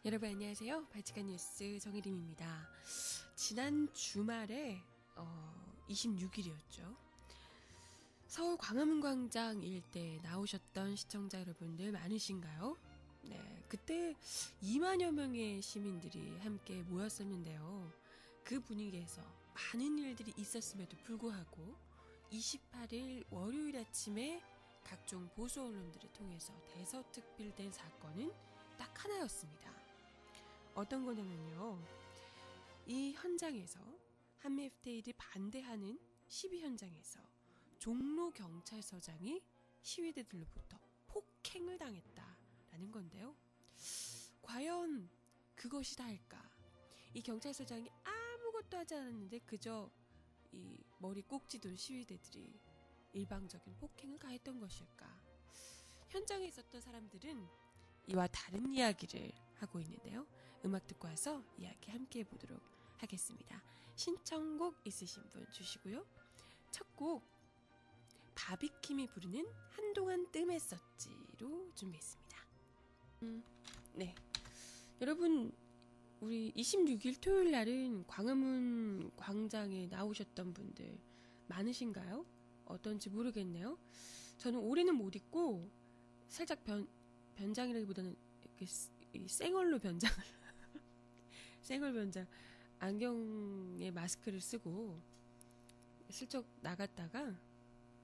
여러분 안녕하세요. 발칙한 뉴스 정혜림입니다. 지난 주말에 26일이었죠. 서울 광화문 광장 일대에 나오셨던 시청자 여러분들 많으신가요? 네, 그때 2만여 명의 시민들이 함께 모였었는데요. 그 분위기에서 많은 일들이 있었음에도 불구하고 28일 월요일 아침에 각종 보수 언론들을 통해서 대서특필된 사건은 딱 하나였습니다. 어떤 거냐면요. 이 현장에서 한미 FTA를 반대하는 시위 현장에서 종로 경찰서장이 시위대들로부터 폭행을 당했다라는 건데요. 과연 그것이 다일까? 이 경찰서장이 아무것도 하지 않았는데 그저 이 머리 꼭지돌 시위대들이 일방적인 폭행을 가했던 것일까? 현장에 있었던 사람들은 이와 다른 이야기를 하고 있는데요. 음악 듣고 와서 이야기 함께 해보도록 하겠습니다. 신청곡 있으신 분 주시고요. 첫 곡 바비킴이 부르는 한동안 뜸했었지로 준비했습니다. 네, 여러분 우리 26일 토요일 날은 광화문 광장에 나오셨던 분들 많으신가요? 어떤지 모르겠네요. 저는 올해는 못 입고 살짝 변장이라기보다는 쌩얼로 변장을 쌩얼 변장 안경에 마스크를 쓰고 슬쩍 나갔다가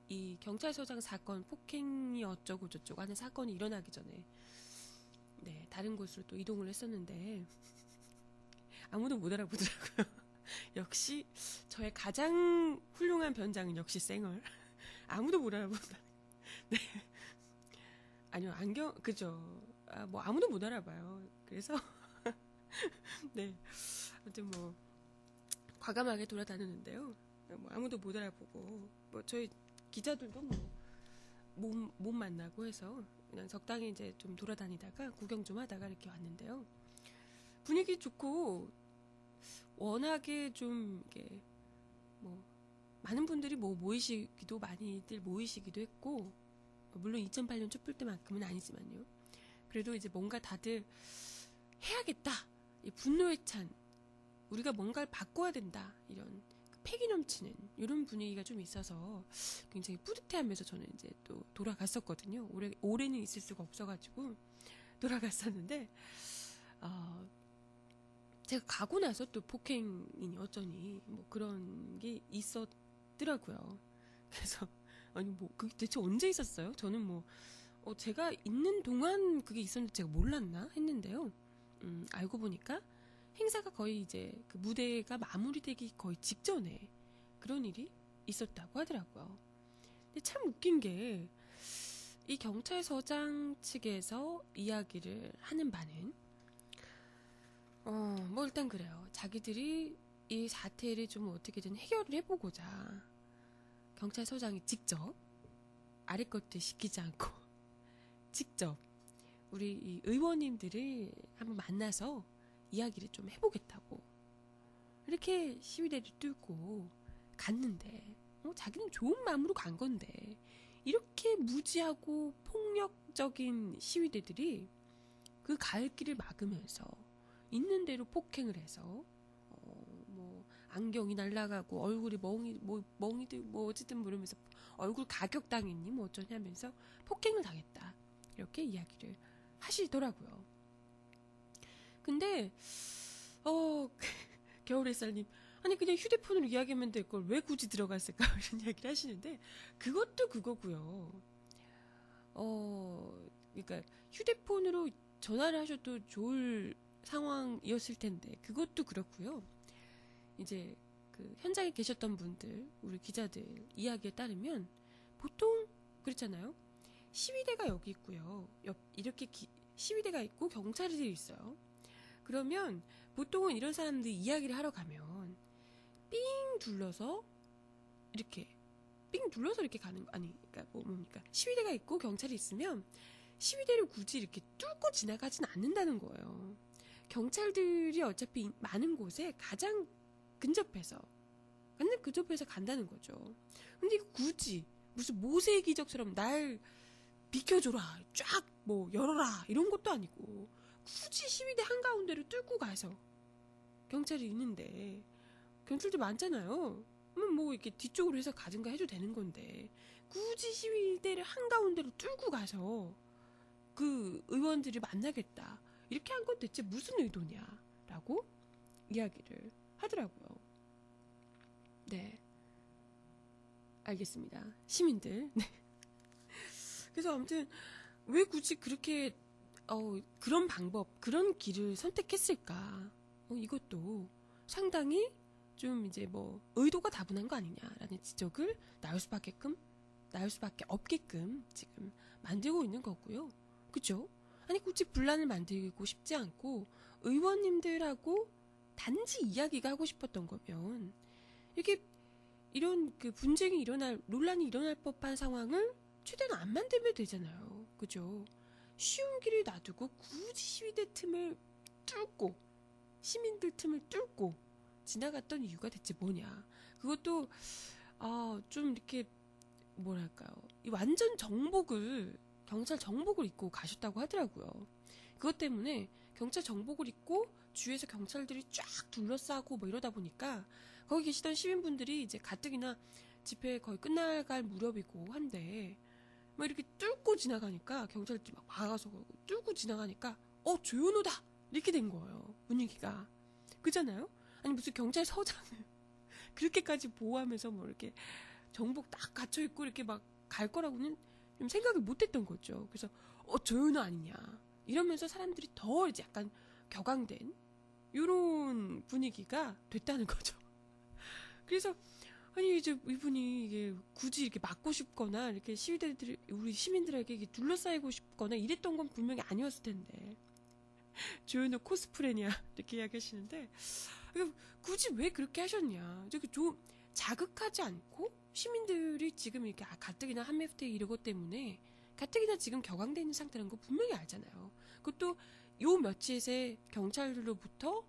이 경찰서장 사건 폭행이 어쩌고 저쩌고 하는 사건이 일어나기 전에 네 다른 곳으로 또 이동을 했었는데 아무도 못 알아보더라고요. 역시 저의 가장 훌륭한 변장은 역시 쌩얼. 아무도 못 알아본다. 네. 아니요, 안경, 그죠. 뭐, 아무도 못 알아봐요. 그래서, 네. 아무튼 뭐, 과감하게 돌아다니는데요. 뭐, 아무도 못 알아보고, 뭐, 저희 기자들도 못 만나고 해서, 그냥 적당히 이제 좀 돌아다니다가, 구경 좀 하다가 이렇게 왔는데요. 분위기 좋고, 워낙에 좀, 이게, 뭐, 많은 분들이 많이들 모이시기도 했고, 물론 2008년 촛불 때만큼은 아니지만요. 그래도 이제 뭔가 다들 해야겠다. 이 분노에 찬 우리가 뭔가를 바꿔야 된다. 이런 패기 넘치는 이런 분위기가 좀 있어서 굉장히 뿌듯해하면서 저는 이제 또 돌아갔었거든요. 올해는 있을 수가 없어가지고 돌아갔었는데 제가 가고 나서 또 폭행이니 어쩌니 뭐 그런 게 있었더라고요. 그래서 아니 뭐 그게 대체 언제 있었어요? 저는 뭐 제가 있는 동안 그게 있었는데 제가 몰랐나 했는데요. 알고 보니까 행사가 거의 이제 그 무대가 마무리되기 거의 직전에 그런 일이 있었다고 하더라고요. 근데 참 웃긴 게 이 경찰서장 측에서 이야기를 하는 바는 뭐 일단 그래요. 자기들이 이 사태를 좀 어떻게든 해결을 해보고자 경찰서장이 직접 아래 것들 시키지 않고 직접 우리 이 의원님들을 한번 만나서 이야기를 좀 해보겠다고 이렇게 시위대를 뚫고 갔는데 자기는 좋은 마음으로 간 건데 이렇게 무지하고 폭력적인 시위대들이 그 갈 길을 막으면서 있는 대로 폭행을 해서 뭐 안경이 날아가고 얼굴이 멍이들 뭐 어쨌든 모르면서 얼굴 가격당했니 뭐 어쩌냐면서 폭행을 당했다 이렇게 이야기를 하시더라고요. 근데 겨울햇살님 아니 그냥 휴대폰으로 이야기하면 될 걸 왜 굳이 들어갔을까 이런 이야기를 하시는데 그것도 그거고요. 그러니까 휴대폰으로 전화를 하셔도 좋을 상황이었을 텐데 그것도 그렇고요. 이제 그 현장에 계셨던 분들, 우리 기자들 이야기에 따르면 보통 그렇잖아요. 시위대가 여기 있고요. 이렇게 시위대가 있고 경찰들이 있어요. 그러면 보통은 이런 사람들이 이야기를 하러 가면 삥 둘러서 이렇게 가는 그러니까 뭡니까? 시위대가 있고 경찰이 있으면 시위대를 굳이 이렇게 뚫고 지나가진 않는다는 거예요. 경찰들이 어차피 많은 곳에 가장 근접해서 간다는 거죠. 근데 이거 굳이 무슨 모세의 기적처럼 날 비켜줘라, 쫙 뭐 열어라 이런 것도 아니고 굳이 시위대 한가운데로 뚫고 가서 경찰이 있는데 경찰들 많잖아요. 뭐 이렇게 뒤쪽으로 해서 가든가 해도 되는 건데 굳이 시위대를 한가운데로 뚫고 가서 그 의원들을 만나겠다 이렇게 한 건 대체 무슨 의도냐라고 이야기를 하더라고요. 네, 알겠습니다. 시민들. 네. 그래서 아무튼 왜 굳이 그렇게 그런 방법, 그런 길을 선택했을까? 이것도 상당히 좀 이제 뭐 의도가 다분한 거 아니냐라는 지적을 나올 수밖에 없게끔 지금 만들고 있는 거고요. 그죠? 아니 굳이 분란을 만들고 싶지 않고 의원님들하고 단지 이야기가 하고 싶었던 거면 이렇게 이런 그 분쟁이 논란이 일어날 법한 상황을 최대한 안 만들면 되잖아요. 그죠? 쉬운 길을 놔두고 굳이 시위대 틈을 뚫고 시민들 틈을 뚫고 지나갔던 이유가 대체 뭐냐. 그것도 좀 이렇게 뭐랄까요. 이 완전 경찰 정복을 입고 가셨다고 하더라고요. 그것 때문에 경찰 정복을 입고 주위에서 경찰들이 쫙 둘러싸고 뭐 이러다 보니까 거기 계시던 시민분들이 이제 가뜩이나 집회 거의 끝나갈 무렵이고 한데 막 이렇게 뚫고 지나가니까 경찰들이 막 막아서 뚫고 지나가니까 조현우다 이렇게 된 거예요. 분위기가. 그잖아요? 아니 무슨 경찰서장을 그렇게까지 보호하면서 뭐 이렇게 정복 딱 갖춰있고 이렇게 막 갈 거라고는 좀 생각을 못했던 거죠. 그래서 조현우 아니냐 이러면서 사람들이 더 이제 약간 격앙된 이런 분위기가 됐다는 거죠. 그래서 아니 이제 이분이 이게 굳이 이렇게 막고 싶거나 이렇게 시위대들 우리 시민들에게 이렇게 둘러싸이고 싶거나 이랬던 건 분명히 아니었을 텐데 조현우 코스프레냐 이렇게 이야기하시는데 굳이 왜 그렇게 하셨냐. 좀 자극하지 않고 시민들이 지금 이렇게 가뜩이나 한매프테 이러고 때문에 가뜩이나 지금 격앙돼 있는 상태라는 거 분명히 알잖아요. 그것도 요 며칠새 경찰들로부터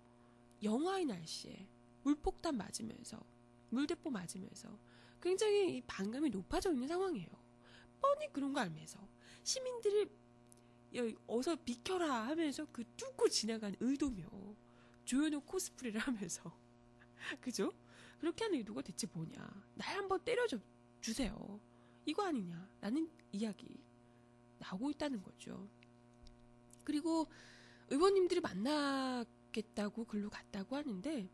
영하의 날씨에 물폭탄 맞으면서 물대포 맞으면서 굉장히 이 반감이 높아져 있는 상황이에요. 뻔히 그런 거 알면서 시민들을 어서 비켜라 하면서 그 뚫고 지나간 의도며 조현우 코스프레를 하면서 그죠? 그렇게 하는 의도가 대체 뭐냐. 날 한번 때려줘 주세요. 이거 아니냐 라는 이야기 나오고 있다는 거죠. 그리고 의원님들이 만나겠다고 글로 갔다고 하는데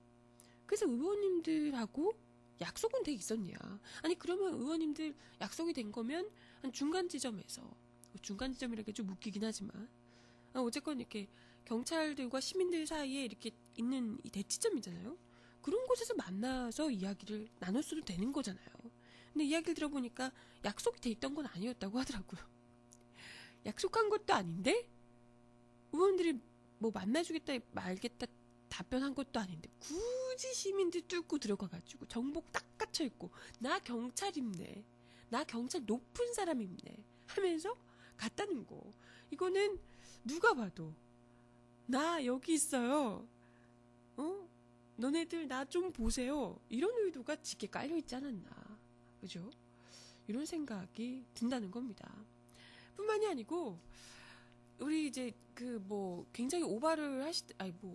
그래서 의원님들하고 약속은 돼 있었냐. 아니 그러면 의원님들 약속이 된 거면 한 중간 지점에서 중간 지점이라는 게 좀 웃기긴 하지만 어쨌건 이렇게 경찰들과 시민들 사이에 이렇게 있는 이 대치점이잖아요. 그런 곳에서 만나서 이야기를 나눴어도 되는 거잖아요. 근데 이야기를 들어보니까 약속이 돼 있던 건 아니었다고 하더라고요. 약속한 것도 아닌데 의원들이 뭐 만나주겠다 말겠다 답변한 것도 아닌데 굳이 시민들 뚫고 들어가가지고 정복 딱 갖춰있고 나 경찰 입네 나 경찰 높은 사람 입네 하면서 갔다는 거. 이거는 누가 봐도 나 여기 있어요. 너네들 나 좀 보세요. 이런 의도가 짙게 깔려있지 않았나. 그죠? 이런 생각이 든다는 겁니다. 뿐만이 아니고 우리 이제 굉장히 오바를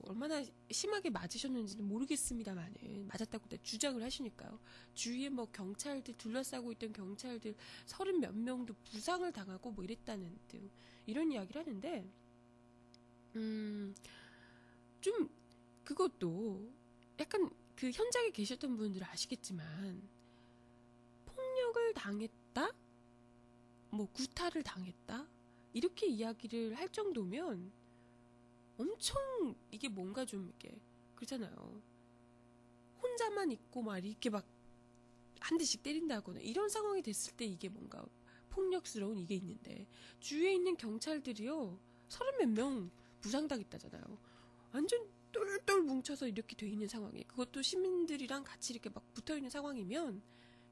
얼마나 심하게 맞으셨는지는 모르겠습니다만은 맞았다고 주장을 하시니까요. 주위에 뭐 경찰들 둘러싸고 있던 경찰들 30 몇 명도 부상을 당하고 뭐 이랬다는 등 이런 이야기를 하는데 좀 그것도 약간 그 현장에 계셨던 분들은 아시겠지만 폭력을 당했다? 뭐 구타를 당했다? 이렇게 이야기를 할 정도면 엄청 이게 뭔가 좀 이렇게 그렇잖아요. 혼자만 있고 막 이렇게 막 한 대씩 때린다거나 이런 상황이 됐을 때 이게 뭔가 폭력스러운 이게 있는데 주위에 있는 경찰들이요 30 몇 명 부상당했다잖아요. 완전 똘똘 뭉쳐서 이렇게 돼 있는 상황에 그것도 시민들이랑 같이 이렇게 막 붙어 있는 상황이면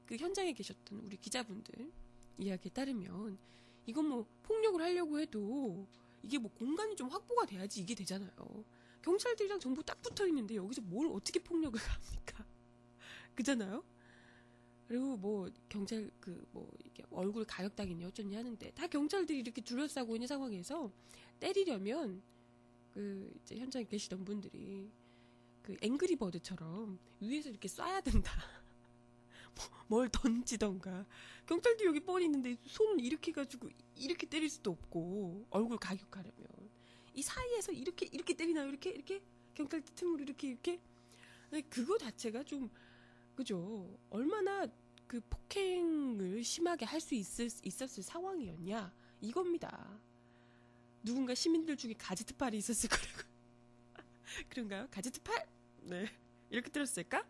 그 현장에 계셨던 우리 기자분들 이야기에 따르면 이건 뭐 폭력을 하려고 해도 이게 뭐 공간이 좀 확보가 돼야지 이게 되잖아요. 경찰들이랑 전부 딱 붙어 있는데 여기서 뭘 어떻게 폭력을 합니까? 그잖아요? 그리고 뭐 경찰 이렇게 얼굴 가격당했니 어쩌니 하는데 다 경찰들이 이렇게 둘러싸고 있는 상황에서 때리려면 그 이제 현장에 계시던 분들이 그 앵그리버드처럼 위에서 이렇게 쏴야 된다. 뭘 던지던가. 경찰도 여기 뻔히 있는데 손을 이렇게 가지고 이렇게 때릴 수도 없고 얼굴 가격하려면 이 사이에서 이렇게 때리나요? 이렇게 경찰 틈으로 이렇게 그거 자체가 좀 그죠? 얼마나 그 폭행을 심하게 할 수 있었을 상황이었냐 이겁니다. 누군가 시민들 중에 가지트팔이 있었을 거라고. 그런가요? 가지트팔? 네. 이렇게 들었을까?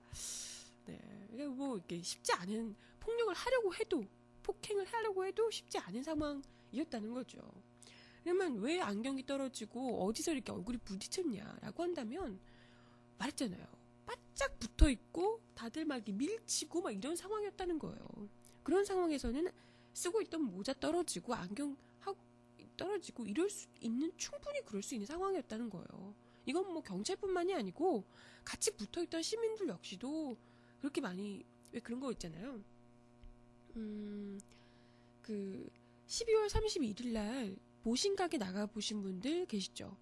네. 그러니까 뭐 이렇게 쉽지 않은 폭력을 하려고 해도 폭행을 하려고 해도 쉽지 않은 상황이었다는 거죠. 그러면 왜 안경이 떨어지고 어디서 이렇게 얼굴이 부딪혔냐라고 한다면 말했잖아요. 바짝 붙어 있고 다들 막 밀치고 막 이런 상황이었다는 거예요. 그런 상황에서는 쓰고 있던 모자 떨어지고 안경 하고 떨어지고 이럴 수 있는 충분히 그럴 수 있는 상황이었다는 거예요. 이건 뭐 경찰뿐만이 아니고 같이 붙어있던 시민들 역시도 그렇게 많이 왜 그런 거 있잖아요. 그 12월 31일 날 모신각에 나가보신 분들 계시죠?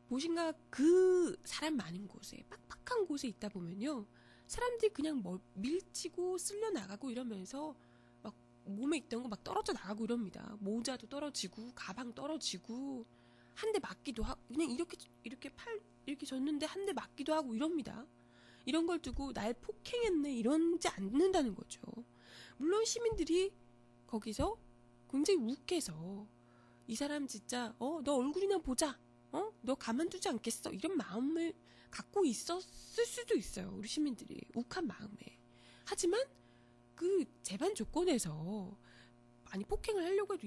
모신각 그 사람 많은 곳에 빡빡한 곳에 있다 보면요. 사람들이 그냥 밀치고 쓸려 나가고 이러면서 막 몸에 있던 거 막 떨어져 나가고 이럽니다. 모자도 떨어지고 가방 떨어지고 한 대 맞기도 하고 그냥 이렇게 팔 이렇게 졌는데 한 대 맞기도 하고 이럽니다. 이런 걸 두고 날 폭행했네 이러지 않는다는 거죠. 물론 시민들이 거기서 굉장히 욱해서 이 사람 진짜 너 얼굴이나 보자. 너 가만두지 않겠어. 이런 마음을 갖고 있었을 수도 있어요. 우리 시민들이 욱한 마음에. 하지만 그 재반 조건에서 아니 폭행을 하려고 해도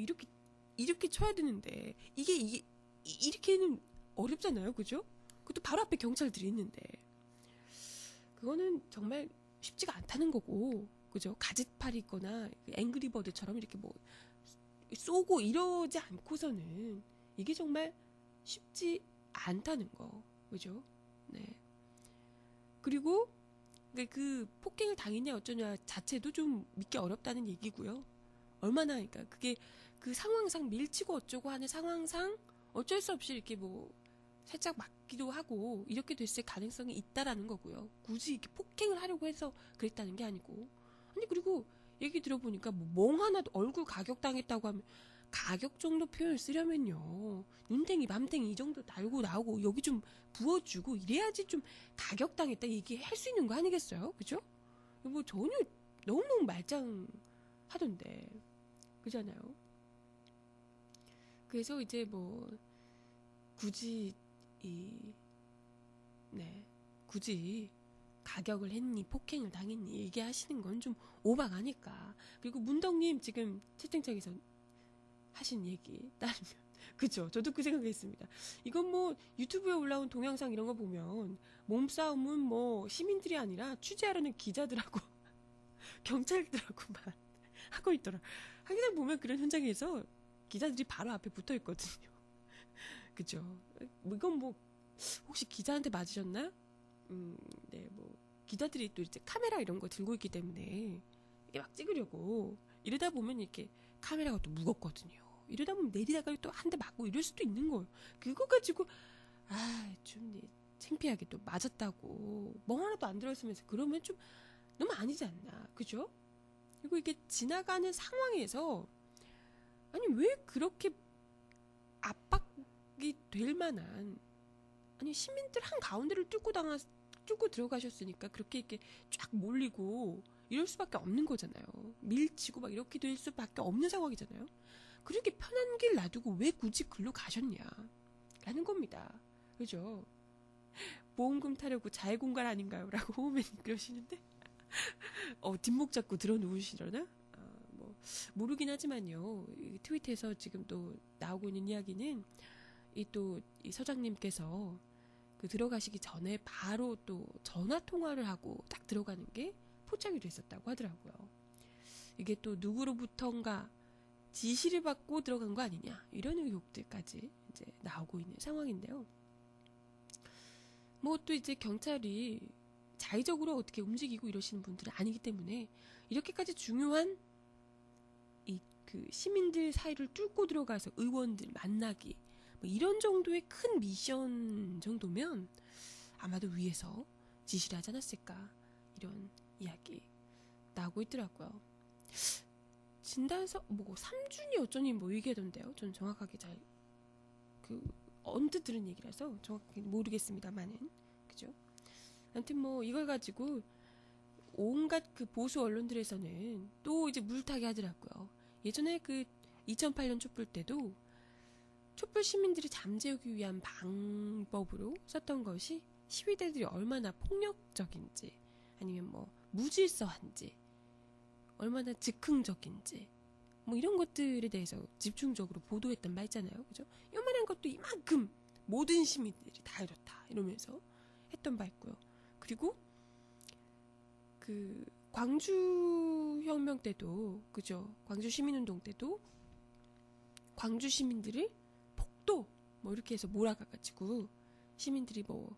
이렇게 쳐야 되는데 이게 이렇게는 어렵잖아요. 그죠? 그것도 바로 앞에 경찰들이 있는데 그거는 정말 쉽지가 않다는 거고 그죠? 가지팔이 있거나 앵그리버드처럼 이렇게 뭐 쏘고 이러지 않고서는 이게 정말 쉽지 않다는 거 그죠? 네. 그리고 그 폭행을 당했냐 어쩌냐 자체도 좀 믿기 어렵다는 얘기고요. 얼마나 그러니까 그게 그 상황상 밀치고 어쩌고 하는 상황상 어쩔 수 없이 이렇게 뭐 살짝 맞기도 하고 이렇게 됐을 가능성이 있다라는 거고요. 굳이 이렇게 폭행을 하려고 해서 그랬다는 게 아니고 아니 그리고 얘기 들어보니까 뭐 멍 하나도 얼굴 가격당했다고 하면 가격 정도 표현을 쓰려면요 눈탱이 밤탱이 이 정도 달고 나오고 여기 좀 부어주고 이래야지 좀 가격당했다 얘기할 수 있는 거 아니겠어요? 그죠? 뭐 전혀 너무너무 말짱하던데 그잖아요. 그래서 이제 뭐 굳이 굳이 가격을 했니 폭행을 당했니 얘기하시는 건 좀 오바가 아닐까. 그리고 문덕님 지금 채팅창에서 하신 얘기 따르면 그죠? 저도 그 생각했습니다. 이건 뭐 유튜브에 올라온 동영상 이런 거 보면 몸싸움은 뭐 시민들이 아니라 취재하려는 기자들하고 경찰들하고만 하고 있더라. 항상 보면 그런 현장에서 기자들이 바로 앞에 붙어 있거든요. 그죠? 이건 뭐 혹시 기자한테 맞으셨나? 네, 뭐 기자들이 또 이제 카메라 이런 거 들고 있기 때문에 이게 막 찍으려고 이러다 보면 이렇게 카메라가 또 무겁거든요. 이러다 보면 내리다가 또 한 대 맞고 이럴 수도 있는 거예요. 그거 가지고 좀 창피하게 또 맞았다고 멍 하나도 안 들었으면서 그러면 좀 너무 아니지 않나, 그죠? 그리고 이게 지나가는 상황에서 아니 왜 그렇게 압박이 될 만한 아니 시민들 한 가운데를 뚫고 들어가셨으니까 그렇게 이렇게 쫙 몰리고 이럴 수밖에 없는 거잖아요. 밀치고 막 이렇게 될 수밖에 없는 상황이잖아요. 그렇게 편한 길 놔두고 왜 굳이 글로 가셨냐 라는 겁니다. 그죠? 보험금 타려고 자해 공갈 아닌가요? 라고 호우맨이 그러시는데 뒷목 잡고 들어 누우시려나? 뭐 모르긴 하지만요. 트위터에서 지금 또 나오고 있는 이야기는 이 서장님께서 그 들어가시기 전에 바로 또 전화 통화를 하고 딱 들어가는 게 포착이 됐었다고 하더라고요. 이게 또 누구로부턴가 지시를 받고 들어간 거 아니냐 이런 의혹들까지 이제 나오고 있는 상황인데요. 뭐 또 이제 경찰이 자의적으로 어떻게 움직이고 이러시는 분들은 아니기 때문에 이렇게까지 중요한 그 시민들 사이를 뚫고 들어가서 의원들 만나기 뭐 이런 정도의 큰 미션 정도면 아마도 위에서 지시를 하지 않았을까, 이런 이야기 나오고 있더라고요. 진단서 뭐 3준이 어쩌니 뭐 얘기하던데요. 저는 정확하게 잘 언뜻 들은 얘기라서 정확하게 모르겠습니다만은, 그죠? 아무튼 뭐 이걸 가지고 온갖 그 보수 언론들에서는 또 이제 물타기 하더라고요. 예전에 그 2008년 촛불 때도 촛불 시민들이 잠재우기 위한 방법으로 썼던 것이 시위대들이 얼마나 폭력적인지, 아니면 뭐 무질서한지, 얼마나 즉흥적인지, 뭐 이런 것들에 대해서 집중적으로 보도했던 바 있잖아요. 그죠? 요만한 것도 이만큼 모든 시민들이 다 이렇다 이러면서 했던 바 있고요. 그리고 그 광주 혁명 때도, 그죠? 광주 시민운동 때도 광주 시민들을 폭도 뭐 이렇게 해서 몰아가가지고 시민들이 뭐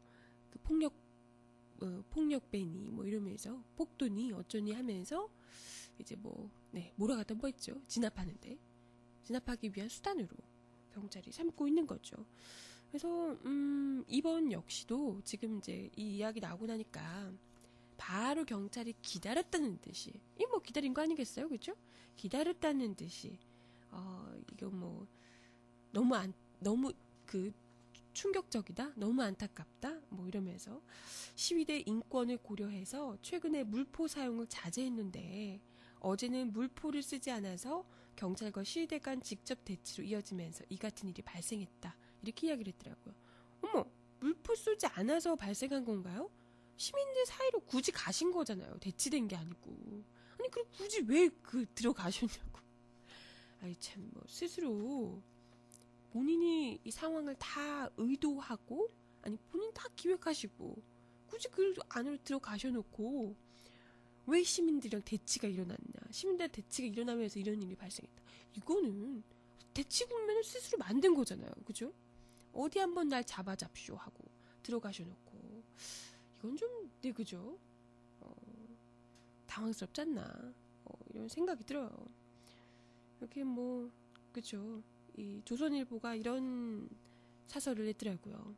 그 폭력배니 뭐 이러면서 폭도니 어쩌니 하면서 이제 뭐 몰아갔던 거 있죠. 진압하는데, 진압하기 위한 수단으로 경찰이 삼고 있는 거죠. 그래서 이번 역시도 지금 이제 이 이야기 나오고 나니까 바로 경찰이 기다렸다는 듯이, 이 뭐 기다린 거 아니겠어요, 그죠? 기다렸다는 듯이 이거 뭐 너무 그 충격적이다, 너무 안타깝다, 뭐 이러면서 시위대 인권을 고려해서 최근에 물포 사용을 자제했는데 어제는 물포를 쓰지 않아서 경찰과 시위대 간 직접 대치로 이어지면서 이 같은 일이 발생했다, 이렇게 이야기를 했더라고요. 어머, 물포 쏘지 않아서 발생한 건가요? 시민들 사이로 굳이 가신 거잖아요. 대치된 게 아니고. 아니 그럼 굳이 왜 들어가셨냐고. 아니 참, 뭐 스스로 본인이 이 상황을 다 의도하고, 아니 본인 다 기획하시고 굳이 그 안으로 들어가셔놓고 왜 시민들이랑 대치가 일어났냐, 시민들 대치가 일어나면서 이런 일이 발생했다, 이거는 대치 국면을 스스로 만든 거잖아요. 그죠? 어디 한번 날 잡아잡쇼 하고 들어가셔놓고, 이건 좀 그죠? 당황스럽지 않나, 이런 생각이 들어요. 이렇게 뭐 그죠? 이 조선일보가 이런 사설을 했더라고요.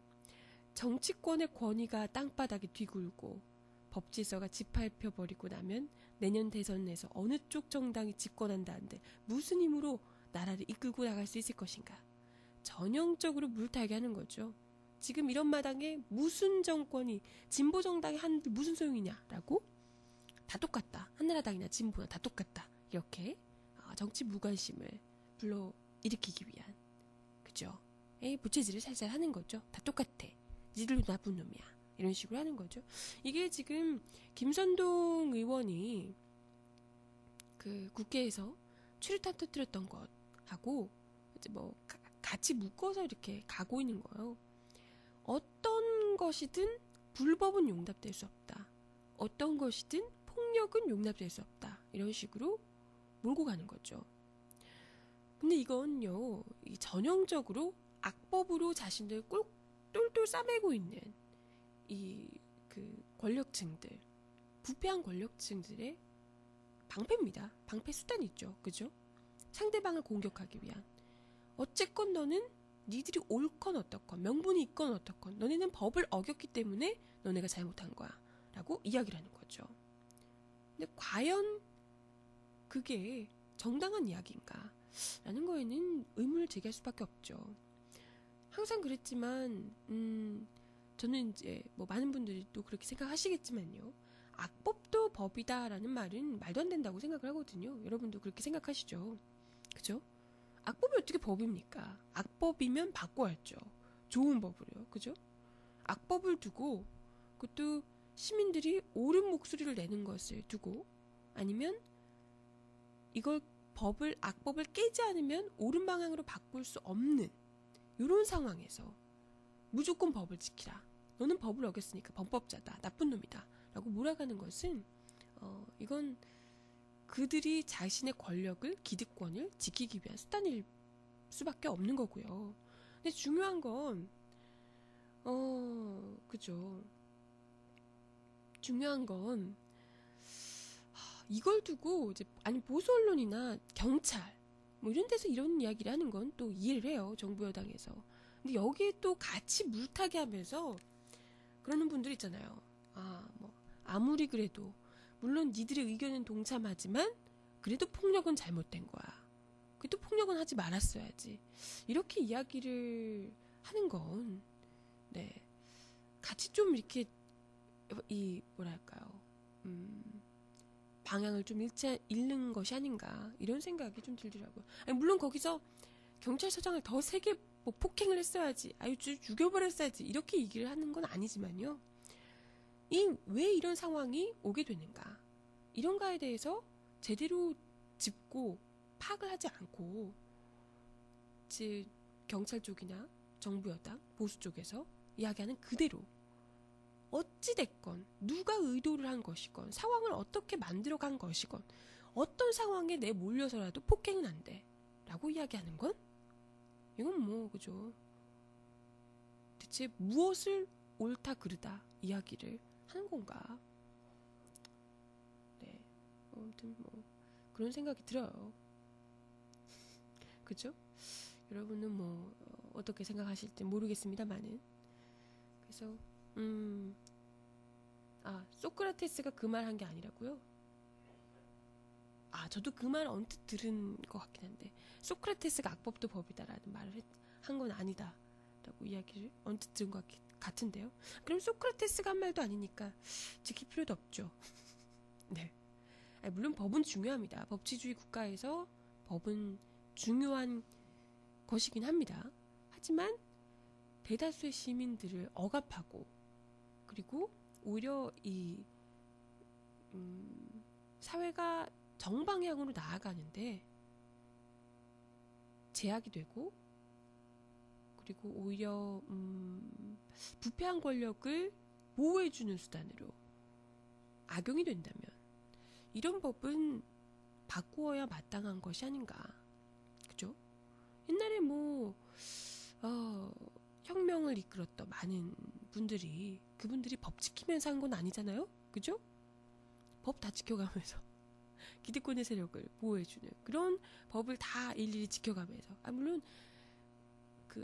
정치권의 권위가 땅바닥에 뒤굴고 법질서가 짓밟혀버리고 나면 내년 대선에서 어느 쪽 정당이 집권한다는데 무슨 힘으로 나라를 이끌고 나갈 수 있을 것인가. 전형적으로 물타기 하는 거죠. 지금 이런 마당에 무슨 정권이, 진보 정당이 하는데 무슨 소용이냐라고, 다 똑같다, 한나라당이나 진보나 다 똑같다, 이렇게 정치 무관심을 불러일으키기 위한, 그죠? 부채질을 살살 하는 거죠. 다 똑같아, 니들도 나쁜 놈이야, 이런 식으로 하는 거죠. 이게 지금 김선동 의원이 그 국회에서 추류탄 터뜨렸던 것하고 이제 뭐 같이 묶어서 이렇게 가고 있는 거예요. 어떤 것이든 불법은 용납될 수 없다, 어떤 것이든 폭력은 용납될 수 없다, 이런 식으로 몰고 가는 거죠. 근데 이건요, 이 전형적으로 악법으로 자신들 똘똘 싸매고 있는 이 그 권력층들, 부패한 권력층들의 방패입니다. 방패 수단이죠. 그죠? 상대방을 공격하기 위한. 어쨌건 너는 니들이 옳건 어떻건, 명분이 있건 어떻건, 너네는 법을 어겼기 때문에 너네가 잘못한 거야 라고 이야기를 하는 거죠. 근데 과연 그게 정당한 이야기인가 라는 거에는 의문을 제기할 수밖에 없죠. 항상 그랬지만 저는 이제 뭐 많은 분들이 또 그렇게 생각하시겠지만요, 악법도 법이다라는 말은 말도 안 된다고 생각을 하거든요. 여러분도 그렇게 생각하시죠? 그죠? 악법이 어떻게 법입니까? 악법이면 바꿔야죠. 좋은 법으로요. 그죠? 악법을 두고, 그것도 시민들이 옳은 목소리를 내는 것을 두고, 아니면 이걸 악법을 깨지 않으면 옳은 방향으로 바꿀 수 없는 이런 상황에서 무조건 법을 지키라, 너는 법을 어겼으니까 범법자다, 나쁜 놈이다 라고 몰아가는 것은 이건 그들이 자신의 권력을, 기득권을 지키기 위한 수단일 수밖에 없는 거고요. 근데 중요한 건 그죠, 중요한 건 이걸 두고 이제, 아니 보수 언론이나 경찰 뭐 이런 데서 이런 이야기를 하는 건 또 이해를 해요. 정부 여당에서 근데 여기에 또 같이 물타기 하면서 그러는 분들 있잖아요. 아무리 그래도 물론 니들의 의견은 동참하지만 그래도 폭력은 잘못된 거야. 그래도 폭력은 하지 말았어야지. 이렇게 이야기를 하는 건 네, 같이 좀 이렇게 뭐랄까요, 방향을 좀 잃는 것이 아닌가 이런 생각이 좀 들더라고요. 아니, 물론 거기서 경찰서장을 더 세게 뭐 폭행을 했어야지, 죽여버렸어야지 이렇게 얘기를 하는 건 아니지만요. 왜 이런 상황이 오게 되는가, 이런가에 대해서 제대로 짚고 파악을 하지 않고 즉 경찰 쪽이나 정부 여당 보수 쪽에서 이야기하는 그대로 어찌됐건 누가 의도를 한 것이건 상황을 어떻게 만들어간 것이건 어떤 상황에 내몰려서라도 폭행은 안 돼 라고 이야기하는 건 이건 뭐 그죠, 대체 무엇을 옳다 그르다 이야기를 하는 건가. 네, 아무튼 뭐 그런 생각이 들어요. 그죠? 여러분은 뭐 어떻게 생각하실지 모르겠습니다만은, 그래서 소크라테스가 그 말 한 게 아니라고요? 저도 그 말 언뜻 들은 것 같긴 한데, 소크라테스가 악법도 법이다라는 말을 한 건 아니다 라고 이야기를 언뜻 들은 것 같은데요. 그럼 소크라테스가 한 말도 아니니까 지킬 필요도 없죠. 네. 물론 법은 중요합니다. 법치주의 국가에서 법은 중요한 것이긴 합니다. 하지만 대다수의 시민들을 억압하고, 그리고 오히려 사회가 정방향으로 나아가는데 제약이 되고, 그리고 오히려 부패한 권력을 보호해주는 수단으로 악용이 된다면 이런 법은 바꾸어야 마땅한 것이 아닌가. 그죠? 옛날에 혁명을 이끌었던 많은 분들이, 그분들이 법 지키면서 한 건 아니잖아요? 그죠? 법 다 지켜가면서 기득권의 세력을 보호해주는 그런 법을 다 일일이 지켜가면서, 물론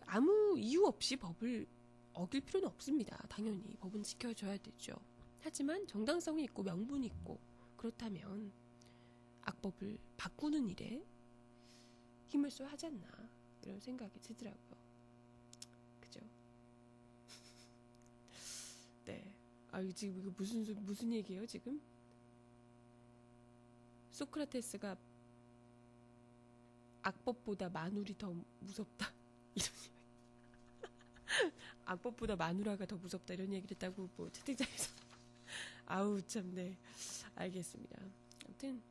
아무 이유 없이 법을 어길 필요는 없습니다. 당연히 법은 지켜줘야 되죠. 하지만 정당성이 있고 명분이 있고 그렇다면 악법을 바꾸는 일에 힘을 써야 하지 않나, 이런 생각이 들더라고요. 그죠? 네. 지금 이거 무슨 얘기예요, 지금? 소크라테스가 악법보다 마눌이 더 무섭다. 이런 얘기. 악법보다 마누라가 더 무섭다. 이런 얘기를 했다고 뭐 채팅창에서. 참, 네. 알겠습니다. 아무튼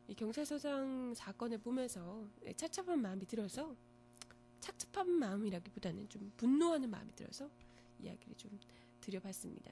이 경찰서장 사건을 보면서 착잡한 마음이 들어서, 착잡한 마음이라기보다는 좀 분노하는 마음이 들어서 이야기를 좀 드려봤습니다.